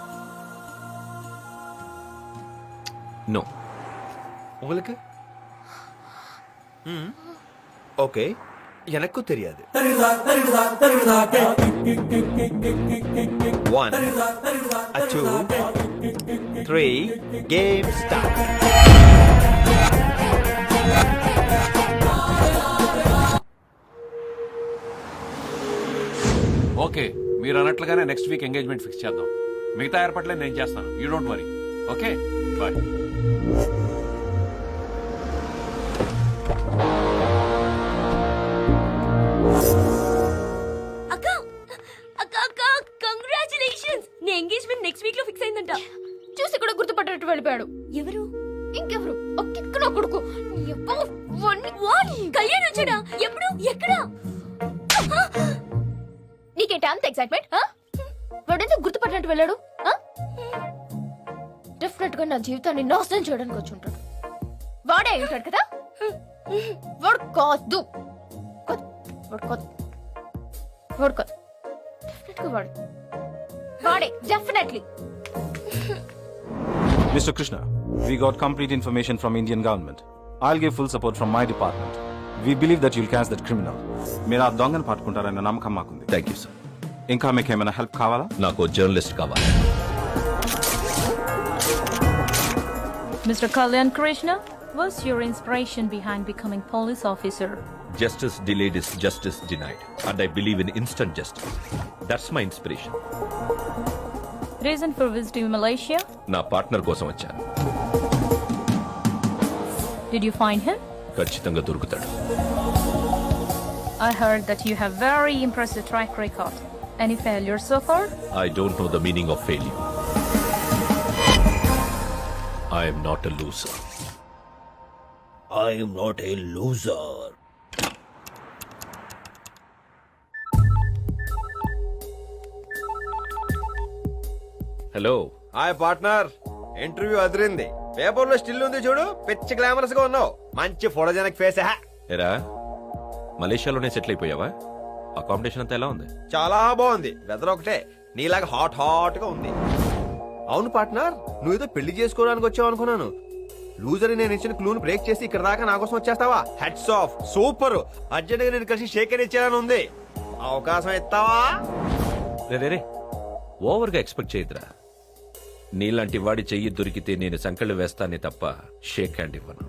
நோ. உங்களுக்கு? ஓகே, எனக்கும் தெரியாது. 1 2 3 கேம் ஸ்டார்ட். ఓకే, మీరు అన్నట్లుగానే నెక్స్ట్ వీక్ ఎంగేజ్మెంట్ ఫిక్స్ చేద్దాం. మిగతా ఏర్పాట్లే నేను చేస్తాను. You don't worry. Okay, bye. Congratulations. నీ ఎంగేజ్మెంట్ నెక్స్ట్ వీక్ లో ఫిక్స్ అయిందంట. చూసి కూడా గుర్తుపట్టేట్టు వెళ్ళిపోయాడు. ఎవరు? ఇంకెవరు? ఒక్కిక్కన కొడుకు. కళ్యాణ్ వచ్చాడా? ఎప్పుడు? ఎక్కడ? నీకేంటి అంత ఎక్సైట్మెంట్? వాడెందుకు గుర్తుపట్టినట్టు వెళ్ళాడు? డెఫినెట్ గా నా జీవితాన్ని నాశనం చేయడానికి వచ్చి ఉంటాడు. వాడే అయి ఉంటాడు కదా? వాడు కాదు. వాడే definitely. Mr. Krishna, we got complete information from Indian government. I'll give full support from my department. We believe that you'll catch that criminal. మీరు ఆ దొంగను పట్టుకుంటారన్న నమ్మకం మాకుంది. Thank you sir. ఇంకా మీకు ఏమైనా హెల్ప్ కావాలా? నాకు జర్నలిస్ట్ కావాలి. Mr. Kalyan Krishna, what's your inspiration behind becoming police officer? Justice delayed is justice denied, and I believe in instant justice. That's my inspiration. Reason for visiting Malaysia? నా partner కోసం వచ్చాను. Did you find him? ఖచ్చితంగా దొరుకుతాడు. I heard that you have very impressive track record. Any failures so far? I don't know the meaning of failure. I am not a loser. I am not a loser. Hello. Hi partner, interview Adirindi. Paper లో still ఉంది చూడు, పిచ్చి glamorous గా ఉన్నావు. మంచి photogenic face. ఎరా మలేషియాలోనే settle అయిపోయావా? Accommodation అంతా ఎలా ఉంది? చాలా బాగుంది. వెదర్ ఒకటే నీలాగా హాట్ హాట్ గా ఉంది. అవును పార్ట్నర్, నువ్వు ఏదో పెళ్లి చేసుకోవడానికి వచ్చావు అనుకున్నాను. లూజర్ నేను ఇచ్చిన క్లూని బ్రేక్ చేసి ఇక్కడ దాకా నా కోసం వచ్చేస్తావా? Hats off, super. అర్జెంట్ గా నేను కలిసి షేక్ అని ఇచ్చేయాలని ఉంది. అవకాశం ఇస్తావా? రే ఓవర్గా ఎక్స్పెక్ట్ చేయదురా. నీలాంటి వాడి చెయ్యి దొరికితే నేను సంకళ్ళు వేస్తానే తప్ప షేక్ హ్యాండ్ ఇవ్వను.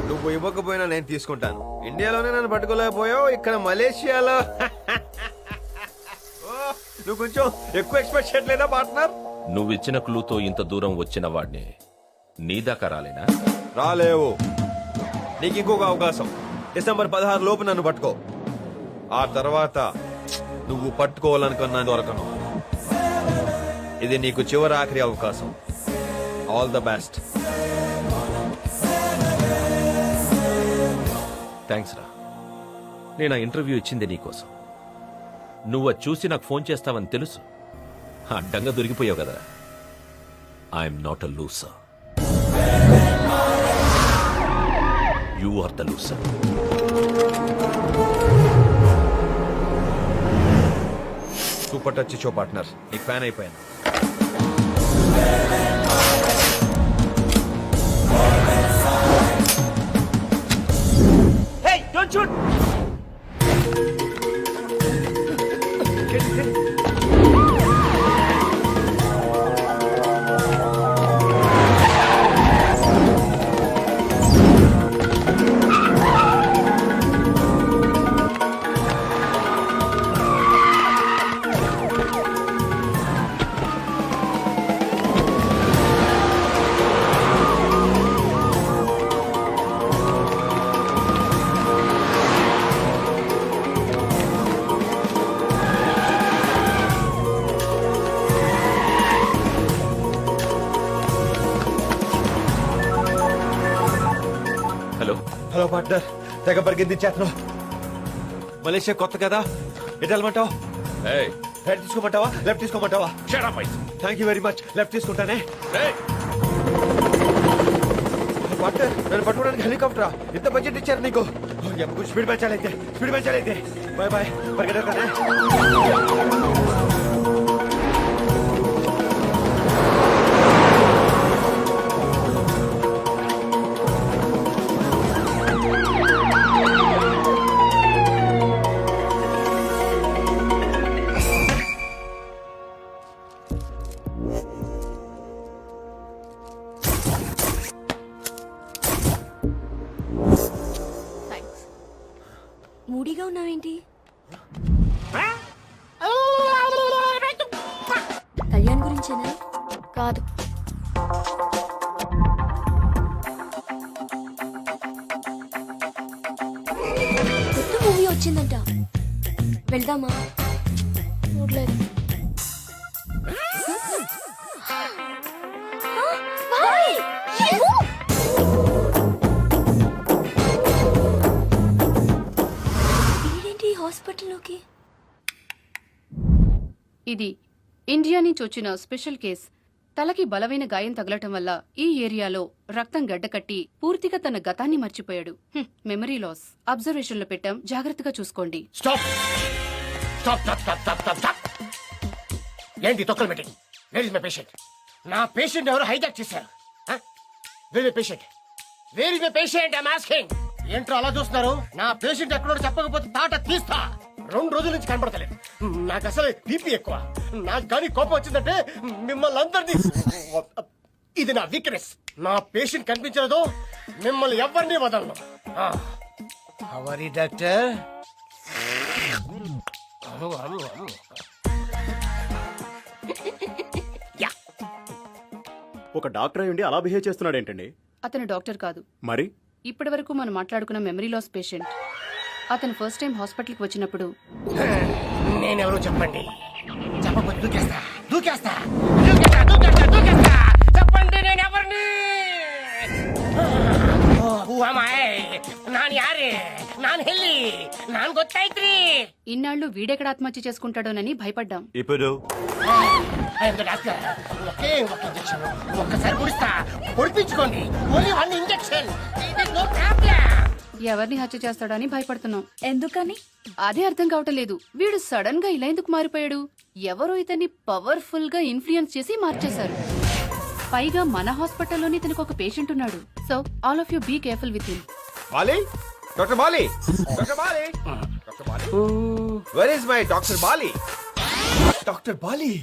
నువ్వు ఇవ్వకపోయినా నేను తీసుకుంటాను. ఇండియాలోనే నన్ను పట్టుకోలేకపోయావు, ఇక్కడ మలేషియాలో నువ్వు కొంచెం ఎక్కువ ఎక్స్పెక్ట్ చేయట్లేదా పార్ట్నర్? నువ్వు ఇచ్చిన క్లూతో ఇంత దూరం వచ్చిన వాడిని నీ దాకా రాలేనా? రాలేవు. నీకు ఇంకొక అవకాశం. డిసెంబర్ 16 లోపు నన్ను పట్టుకో. ఆ తర్వాత నువ్వు పట్టుకోవాలనుకున్నా దొరకను. ఇది నీకు చివరి ఆఖరి అవకాశం. All the best. థ్యాంక్స్ రా. నేను ఆ ఇంటర్వ్యూ ఇచ్చింది నీకోసం. నువ్వు అది చూసి నాకు ఫోన్ చేస్తావని తెలుసు. అడ్డంగా దొరికిపోయావు కదా. I'm not a loser. You are the loser. Super touch show partner. నీకు ఫ్యాన్ అయిపోయాను. Hey, don't shoot! Hello partner, తెగ పరిగెత్తించేస్తున్నావు. మలేషియా కొత్త కదా, ఎటు వెళ్ళమంటావు? రైట్ తీసుకోమంటావా, లెఫ్ట్ తీసుకోమంటావా? Thank you very much. Left తీసుకుంటానే. పార్ట్నర్, నన్ను పట్టుకోవడానికి హెలికాప్టరా? ఇంత బడ్జెట్ ఇచ్చారు నీకు? కొంచెం స్పీడ్ పెంచాలైతే. Bye bye. పరిగెడతానే. మూడీగా ఉన్నావేంటి? కళ్యాణ్ గురించేనా? కాదు. కొత్త మూవీ వచ్చిందంట, వెళ్దామా? చూడలేదు. హాస్పిటల్లోకి. ఇది ఇండియా నుంచి వచ్చిన స్పెషల్ కేస్. తలకి బలమైన గాయం తగలటం వల్ల ఈ ఏరియాలో రక్తం గడ్డకట్టి పూర్తిగా తన గతాన్ని మర్చిపోయాడు. Memory loss. అబ్జర్వేషన్ లో పెట్టాం, జాగ్రత్తగా చూసుకోండి. ఏంటి తొక్కలు meeting? Where is my patient? నా పేషెంట్ ఎవరు హైజాక్ చేశారు? Where my patient? Where is my patient? I am asking. ఏంట్రా అలా చూస్తున్నారు? నా పేషెంట్ ఎక్కడో చెప్పకపోతే తాట తీస్తా. 2 రోజుల నుంచి కనపడతలేదు. నాకు అసలు బీపీ ఎక్కువ. నాకు కానీ కోపం వచ్చిందంటే మిమ్మల్ని అందరినీ. ఇది నా వీక్నెస్. నా పేషెంట్ కనిపించలేదు, మిమ్మల్ని ఎవరిని వదలను. హవరి డాక్టర్. ఒక డాక్టర్ అయ్యుండి అలా బిహేవ్ చేస్తున్నాడు ఏంటండి? అతను డాక్టర్ కాదు. మరి ఇప్పటి వరకు మనం మాట్లాడుకున్న మెమరీ లాస్ పేషెంట్. అతను ఫస్ట్ టైం హాస్పిటల్కి వచ్చినప్పుడు నేనెవరో చెప్పండి. చెప్పకపోతే దూకేస్తా. చెప్పండి నేనెవరిని? నాని యారే? నాని ನಾನ್ ಎಲ್ಲಿ ನಾನ್ ಗೊತ್ತಾಯ್ತ್ರಿ. ఇన్నాళ్ళు వీడెక్కడ ఆత్మహత్య చేసుకుంటాడోనని భయపడ్డాం. ఇప్పుడు డాక్టర్ ఒకే ఒక ఇంజెక్షన్ ఒక్కసారి కుడిస్తా పొడిపించుకోండి. Only 1 injection. No problem. ఎవరిని హత్య చేస్తాడని భయపడుతున్నాం. ఎందుకని? అదే అర్థం కావటం లేదు. వీడు సడన్ గా ఇలా ఎందుకు మారిపోయాడు? ఎవరో ఇతన్ని పవర్ఫుల్ గా ఇన్ఫ్లుయెన్స్ చేసి మార్చేశారు. పైగా మన హాస్పిటల్లోనే ఇతనికి ఒక పేషెంట్ ఉన్నాడు. So all of you be careful with him. Bali, doctor Bali, doctor Bali, doctor Bali, where is my doctor Bali? Doctor Bali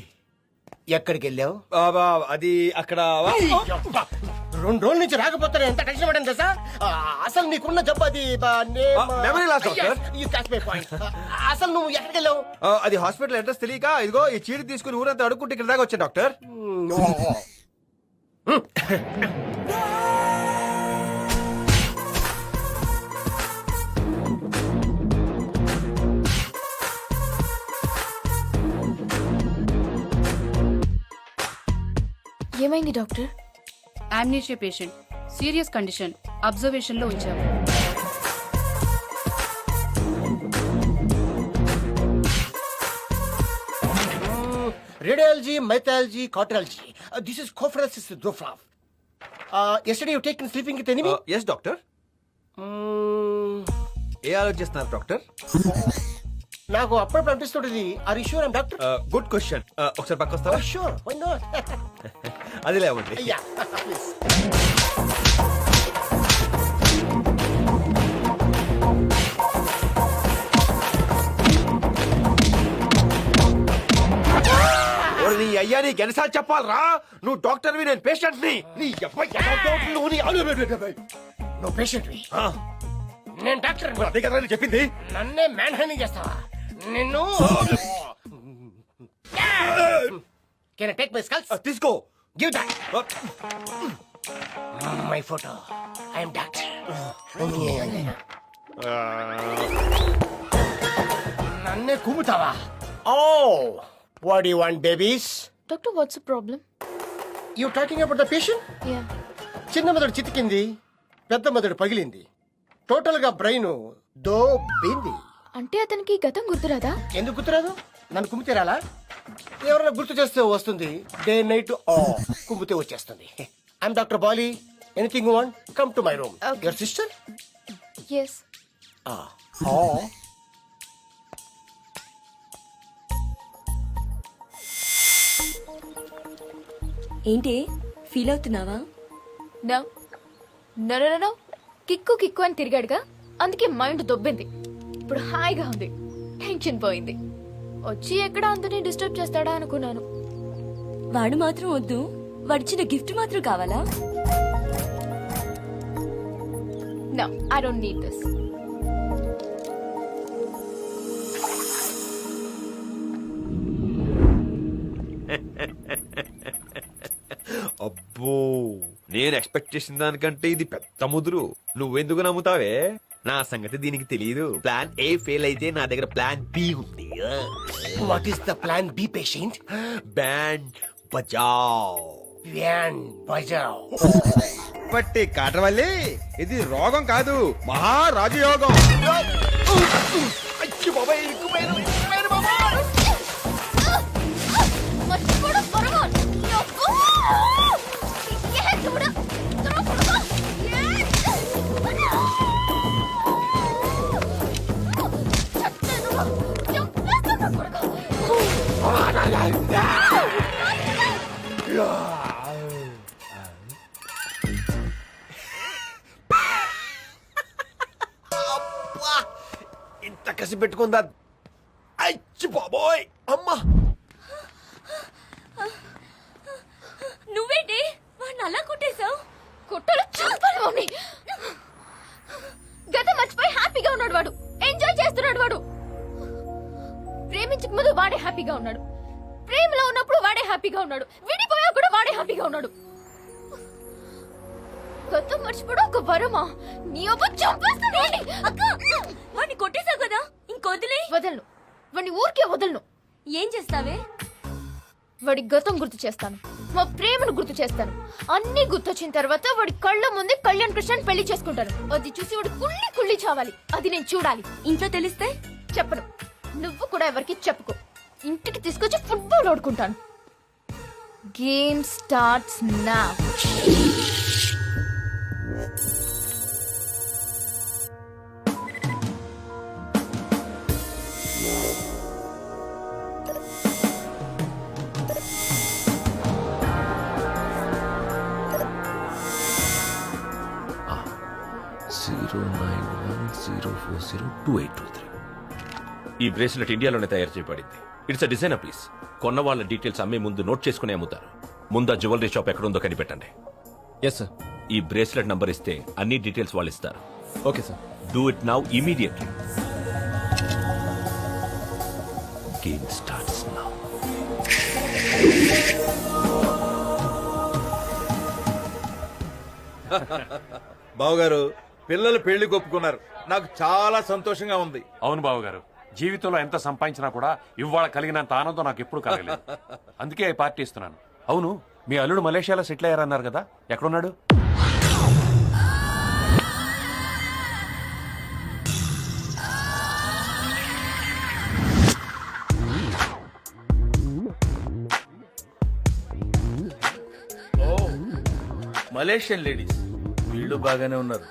ఎక్కడికి వెళ్ళావు? అది అక్కడ 2 రోజుల నుంచి రాకపోతే ఎంత టెన్షన్ పడింది సార్. అసలు నీకున్న జబ్బు అది మెమరీ లాస్ డాక్టర్. అసలు నువ్వు ఎక్కడికి వెళ్ళావు? అది హాస్పిటల్ అడ్రస్ తెలియక ఇదిగో ఈ చీటి తీసుకుని ఊరంతా అడుక్కుంటే ఇక్కడ దాకా వచ్చాను డాక్టర్. ఏమైంది doctor? Amnesia patient, serious condition, observation లో ఉంచాము. Radiology, mythology, cardiology. This is Copheresis Dofraf. Yesterday you taken sleeping with enemy? Yes, doctor. ఏ ఆలోచిస్తున్నారు డాక్టర్? నాకు అప్పుడప్పుడు అనిపిస్తుంటది. Are you sure I'm doctor? Good question. ఒకసారి పక్క వస్తారా? Sure, why not? అది లేవండి. Yeah please. నీ అయ్యా నీకు ఎన్నిసార్లు చెప్పాలరా? నువ్వు డాక్టర్వి, నేను పేషెంట్ ని. నువ్వు పేషెంట్ వి, నేను డాక్టర్. అదే కదా నేను చెప్పింది. నన్నే మ్యాన్ హ్యాండింగ్ చేస్తావా? నిన్ను can I take my skulls? తీసుకో. Give that. My photo. I am doctor. నన్నే కుమ్ముతావా? ఓ what do you want, babies? Doctor, what's the problem? You talking about the patient? Yeah. చిన్న మెదడు చితికింది, పెద్ద మెదడు పగిలింది, టోటల్ గా బ్రెయిన్ దోబింది. అంటే అతనికి గతం గుర్తురాదా? ఎందుకు గుర్తురాదు? నన్ను కుమ్మితేరాలా? ఎవరైనా గుర్తు చేస్తే వస్తుంది. డే నైట్ కుమ్మితే వచ్చేస్తుంది. I'm doctor Bali. Anything you want, come to my room. Your sister? Yes. ఏంటి ఫీల్ అవుతున్నావా? No no no no. Kick kick అని తిరిగాడుగా, అందుకే మైండ్ దొబ్బింది. ఇప్పుడు హాయిగా ఉంది, టెన్షన్ పోయింది. వచ్చి ఎక్కడ అందరినీ డిస్టర్బ్ చేస్తాడా అనుకున్నాను. వాడు మాత్రం వద్దు, వాడిచ్చిన గిఫ్ట్ మాత్రం కావాలా? No, I don't need this. అబ్బో, నేను ఎక్స్పెక్ట్ చేసిన దానికంటే ఇది పెద్ద ముదురు. నువ్వెందుకు నమ్ముతావే? నా సంగతి దీనికి తెలియదు. ప్లాన్ ఏ ఫెయిల్ అయితే నా దగ్గర ప్లాన్ బి ఉంది. What is the plan B patient? Band Bajao. Band Bajao. పట్టి కాటవల్లి, ఇది రోగం కాదు, మహారాజయోగం. అచ్చి బాబాయ్, ఇరుక్కుపోయాను, ఇరుక్కుపోయాను బాబాయ్. ఇంత కసి పెట్టుకుందా? అచ్చి బాబోయ్, అమ్మా. నువ్వేంటి వాడిని అలా కొట్టేశావు? కుట్టలు చంపాలి మమ్మీ. గతం మర్చిపోయి హ్యాపీగా ఉన్నాడు వాడు, ఎంజాయ్ చేస్తున్నాడు వాడు. ప్రేమించక ముందు వాడే హ్యాపీగా ఉన్నాడు, ప్రేమలో ఉన్నప్పుడు వాడే హ్యాపీగా ఉన్నాడు, విడిపోయా కూడా వాడే హ్యాపీగా ఉన్నాడు. గతం మర్చిపోవడం ఒక వరమా? నీ అబ్బ చంపేస్తాను. అక్క, వాడిని కొట్టేశావు కదా, ఇంకొదిలే. వదలను, వాడిని ఊరికే వదలను. ఏం చేస్తావే? వాడి గతం గుర్తు చేస్తాను, మా ప్రేమను గుర్తు చేస్తాను. అన్ని గుర్తొచ్చిన తర్వాత వాడి కళ్ళ ముందే కళ్యాణ్ కృష్ణ పెళ్లి చేసుకుంటాను. అది చూసి వాడు కుళ్ళి కుళ్ళి చావాలి. అది నేను చూడాలి. ఇంట్లో తెలిస్తే చెప్పను. నువ్వు కూడా ఎవరికి చెప్పుకో. ఇంటికి తీసుకొచ్చి ఫుట్బాల్ ఆడుకుంటాను. Game starts now. ఈ బ్రేస్లెట్ ఇండియాలోనే తయారు చేయబడింది. It's a designer piece. కొన్న వాళ్ళ డీటెయిల్స్ అమ్మే ముందు నోట్ చేసుకుని అమ్ముతారు. ముందు ఆ జ్యువెలరీ షాప్ ఎక్కడుందో కనిపెట్టండి. Yes sir. ఈ బ్రేస్లెట్ నంబర్ ఇస్తే అన్ని డీటెయిల్స్ వాళ్ళు ఇస్తారు. Okay sir. Do it now immediately. Game starts now. బావగారు, పిల్లలు పెళ్లి ఒప్పుకున్నారు. నాకు చాలా సంతోషంగా ఉంది. అవును బావగారు, జీవితంలో ఎంత సంపాదించినా కూడా ఇవాళ కలిగినంత ఆనందం నాకు ఎప్పుడు కలగలేదు. అందుకే ఈ పార్టీ ఇస్తున్నాను. అవును, మీ అల్లుడు మలేషియాలో సెటిల్ అయ్యారన్నారు కదా, ఎక్కడున్నాడు? మలేషియన్ లేడీస్ వీళ్ళు బాగానే ఉన్నారు.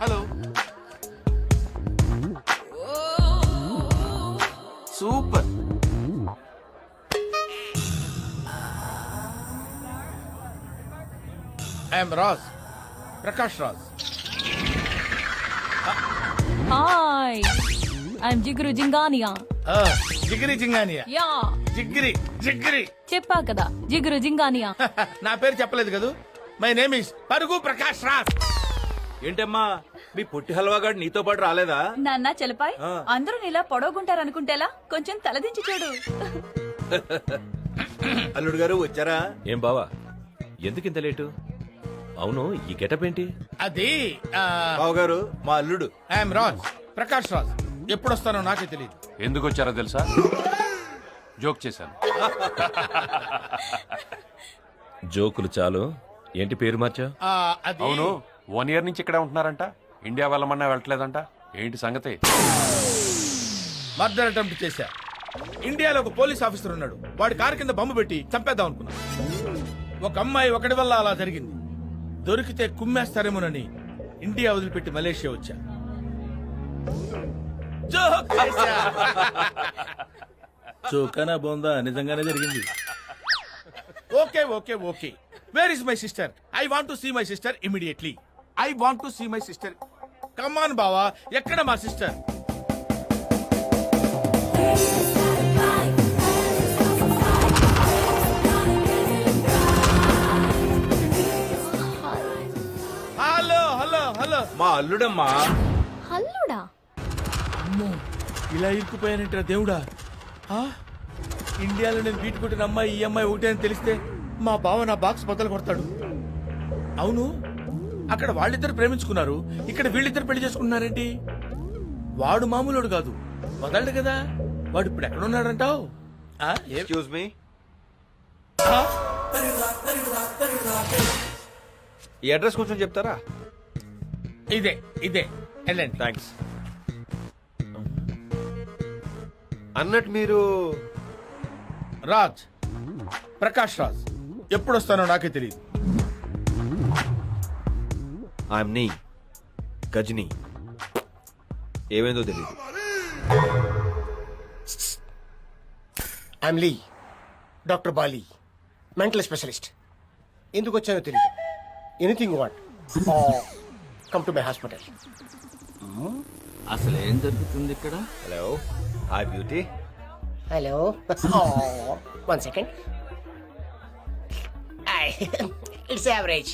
Hello, super. I'm Raj, Prakash Raj. Hi, I'm Jigru Jingania. Jigiri Jingania. Yeah, Jigiri Jigiri చెప్పా కదా, జిగురు జింగానియా. నా పేరు చెప్పలేదు కదూ. మై నేమ్ ఇస్ పరుగు ప్రకాష్ రాజ్. ఏంటమ్మా, మీ పొట్టి హల్వాగాడు నీతో పాటు రాలేదా? నాన్న చలపాయ్, అందరూ నీలా పొడవుకుంటారనుకుంటేలా? కొంచెం తలదించి చూడు. అల్లుడు గారు వచ్చారా? ఏం బావా, ఎందుకు ఇంత లేటు? అవును, ఈ గెటప్ ఏంటి? అది బావగారు, మా అల్లుడు. ఐఎమ్ రాజ్, ప్రకాష్ రాజ్. ఎప్పుడు వస్తానో నాకే తెలియదు. ఎందుకు వచ్చారో తెలుసా? జోక్ చేశాను. జోకులు చాలు, ఏంటి పేరు మార్చా? అవును, 1 year నుంచి ఇక్కడే ఉంటున్నారంట. ఇండియా వెళ్ళమన్నా వెళ్ళట్లేదంట. ఏంటి సంగతి? మర్డర్ అటెంప్ట్ చేశా. ఇండియాలో ఒక పోలీస్ ఆఫీసర్ ఉన్నాడు. వాడి కారు కింద బొమ్మ పెట్టి చంపేద్దాం అనుకున్నా. ఒక అమ్మాయి ఒకటి వల్ల అలా జరిగింది. దొరికితే కుమ్మేస్తారేమోనని ఇండియా వదిలిపెట్టి మలేషియా వచ్చా. చోకనా బోందా, నిజంగానే జరిగింది. Okay okay okay. Where is my sister? I want to see my sister immediately. I want to see my sister. Come on బావా, ఎక్కడ మా సిస్టర్? Hello hello hello. మా అల్లుడమ్మా. అల్లుడా? అమ్మో, ఇలా ఇరుక్కుపోయానంటారా దేవుడా. ఇండియాలో నేను బీట్ కొట్టిన అమ్మాయి ఈ అమ్మాయి ఒకటే అని తెలిస్తే మా బావ నా బాక్స్ బద్దలు కొడతాడు. అవును, అక్కడ వాళ్ళిద్దరు ప్రేమించుకున్నారు, ఇక్కడ వీళ్ళిద్దరు పెళ్లి చేసుకున్నారేంటి? వాడు మామూలుడు కాదు, వదలడు కదా. వాడు ఇప్పుడు ఎక్కడున్నాడంటావు? ఎక్స్క్యూజ్ మీ, ఈ అడ్రస్ కొంచెం చెప్తారా? ఇదే ఇదే, వెళ్ళండి. థ్యాంక్స్. అన్నట్టు మీరు రాజ్, ప్రకాష్ రాజ్. ఎప్పుడు వస్తానో నాకే తెలియదు. ఐఎమ్ నీ గజనీ. ఏమైందో తెలియదు. I'm Lee, doctor Bali, mental specialist. ఎందుకు వచ్చానో తెలియదు. Anything what, come to my hospital. అసలు ఏం జరుగుతుంది ఇక్కడ? Hello, hi beauty. Hello, 1 second. It's average.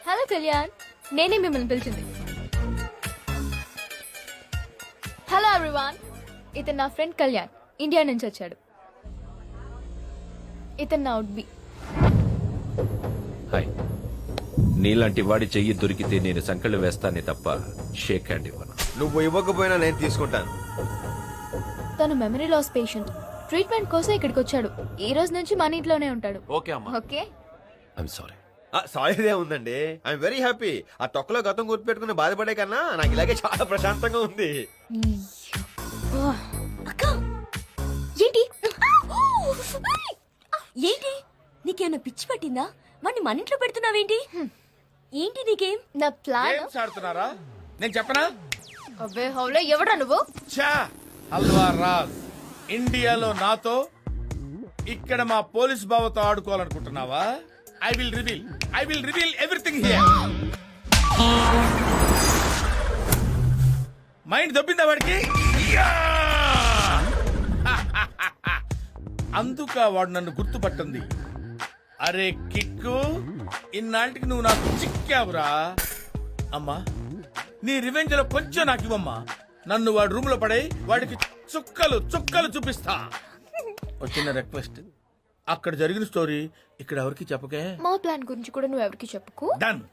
Hello Kalyan, నేనే మిమ్మల్ని పిలిచింది. హలో ఎవ్రీవన్, ఇతను నా ఫ్రెండ్ కళ్యాణ్, ఇండియా నుంచి వచ్చాడు. ఇతను నా ఉడ్బి. హాయ్, నీలాంటి వాడి చెయ్యి దొరికితే నేను సంకళ్ళు వేస్తానే తప్ప షేక్ హ్యాండ్ ఇవ్వను. నువ్వు ఇవ్వకపోయినా నేను తీసుకుంటాను. తను మెమరీ లాస్ పేషెంట్. ట్రీట్మెంట్ కోసం ఇక్కడికి వచ్చాడు. ఈ రోజు నుంచి మన ఇంట్లోనే ఉంటాడు. ఓకే అమ్మా. ఓకే. I'm sorry. సారీదే ఉందండి. I'm very happy. ఆ తొక్కలో గతం గుర్తుపెట్టుకుని బాధపడే కన్నా నాకు ఇలాగే చాలా ప్రశాంతంగా ఉంది. ఏంటి ఏంటి నీకేమైనా పిచ్చి పట్టిందా? వాడిని మన ఇంట్లో పెడుతున్నావేంటి? ఏంటి నీకేం? నా ప్లాన్ గేమ్స్ ఆడుతున్నారా? నేను చెప్పనా? అబ్బే హౌలే, ఎవడా నువ్వు? ఛా, హల్వా రాజ్ ఇండియాలో నాతో, ఇక్కడ మా పోలీస్ బావతో ఆడుకోవాలనుకుంటున్నావా? I will reveal everything here. Mind దొబ్బిందా వాడికి? అందుక వాడు నన్ను గుర్తుపట్టింది. అరే కిక్కు, ఇన్నాళ్ళకి నువ్వు నాకు చిక్కావురా. అమ్మా, నీ రివెంజ్ లో కొంచెం నాకు ఇవ్వమ్మా. నన్ను వాడి రూమ్ లో పడే వాడికి చుక్కలు చూపిస్తా. వచ్చిన రిక్వెస్ట్, అక్కడ జరిగిన స్టోరీ ఇక్కడ ఎవరికి చెప్పకే. మా ప్లాన్ గురించి కూడా నువ్వు ఎవరికి చెప్పుకో. డన్.